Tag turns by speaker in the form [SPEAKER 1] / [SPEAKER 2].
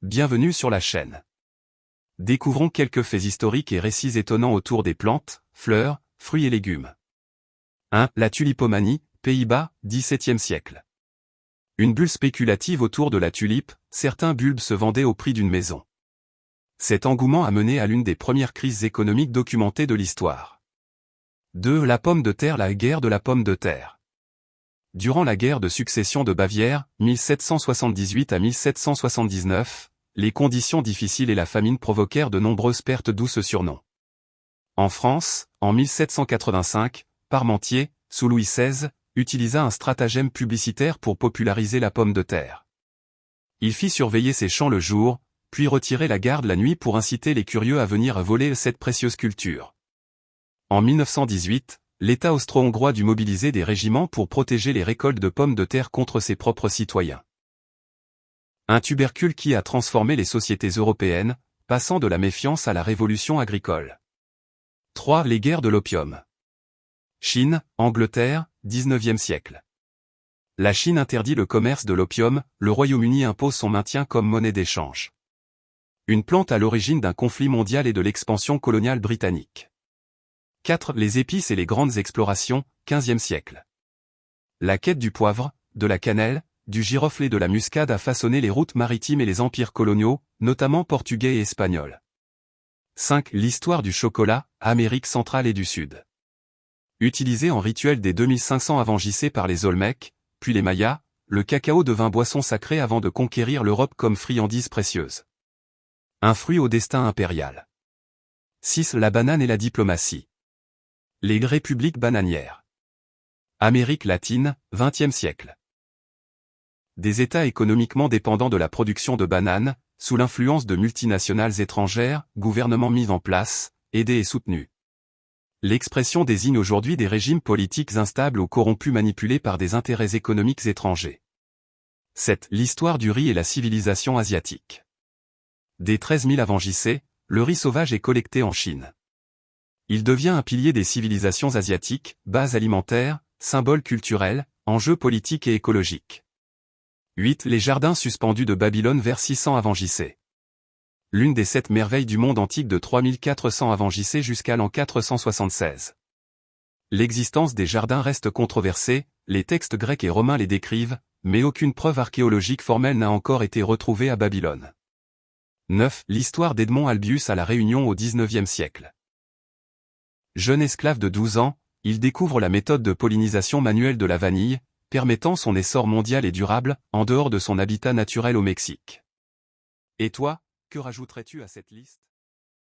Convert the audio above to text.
[SPEAKER 1] Bienvenue sur la chaîne. Découvrons quelques faits historiques et récits étonnants autour des plantes, fleurs, fruits et légumes. 1. La tulipomanie, Pays-Bas, XVIIe siècle. Une bulle spéculative autour de la tulipe, certains bulbes se vendaient au prix d'une maison. Cet engouement a mené à l'une des premières crises économiques documentées de l'histoire. 2. La pomme de terre, la guerre de la pomme de terre. Durant la guerre de succession de Bavière, 1778 à 1779, les conditions difficiles et la famine provoquèrent de nombreuses pertes, d'où ce surnom. En France, en 1785, Parmentier, sous Louis XVI, utilisa un stratagème publicitaire pour populariser la pomme de terre. Il fit surveiller ses champs le jour, puis retirer la garde la nuit pour inciter les curieux à venir voler cette précieuse culture. En 1918, l'État austro-hongrois dut mobiliser des régiments pour protéger les récoltes de pommes de terre contre ses propres citoyens. Un tubercule qui a transformé les sociétés européennes, passant de la méfiance à la révolution agricole. 3. Les guerres de l'opium. Chine, Angleterre, XIXe siècle. La Chine interdit le commerce de l'opium, le Royaume-Uni impose son maintien comme monnaie d'échange. Une plante à l'origine d'un conflit mondial et de l'expansion coloniale britannique. 4. Les épices et les grandes explorations, XVe siècle. La quête du poivre, de la cannelle, du girofle et de la muscade a façonné les routes maritimes et les empires coloniaux, notamment portugais et espagnols. 5. L'histoire du chocolat, Amérique centrale et du Sud. Utilisé en rituel dès 2500 avant JC par les Olmecs, puis les Mayas, le cacao devint boisson sacrée avant de conquérir l'Europe comme friandise précieuse. Un fruit au destin impérial. 6. La banane et la diplomatie. Les républiques bananières. Amérique latine, XXe siècle. Des États économiquement dépendants de la production de bananes, sous l'influence de multinationales étrangères, gouvernements mis en place, aidés et soutenus. L'expression désigne aujourd'hui des régimes politiques instables ou corrompus manipulés par des intérêts économiques étrangers. 7. L'histoire du riz et la civilisation asiatique. Dès 13 000 avant JC, le riz sauvage est collecté en Chine. Il devient un pilier des civilisations asiatiques, base alimentaire, symbole culturel, enjeu politique et écologique. 8. Les jardins suspendus de Babylone vers 600 avant JC. L'une des 7 merveilles du monde antique de 3400 avant JC jusqu'à l'an 476. L'existence des jardins reste controversée, les textes grecs et romains les décrivent, mais aucune preuve archéologique formelle n'a encore été retrouvée à Babylone. 9. L'histoire d'Edmond Albius à La Réunion au XIXe siècle. Jeune esclave de 12 ans, il découvre la méthode de pollinisation manuelle de la vanille, permettant son essor mondial et durable, en dehors de son habitat naturel au Mexique. Et toi, que rajouterais-tu à cette liste ?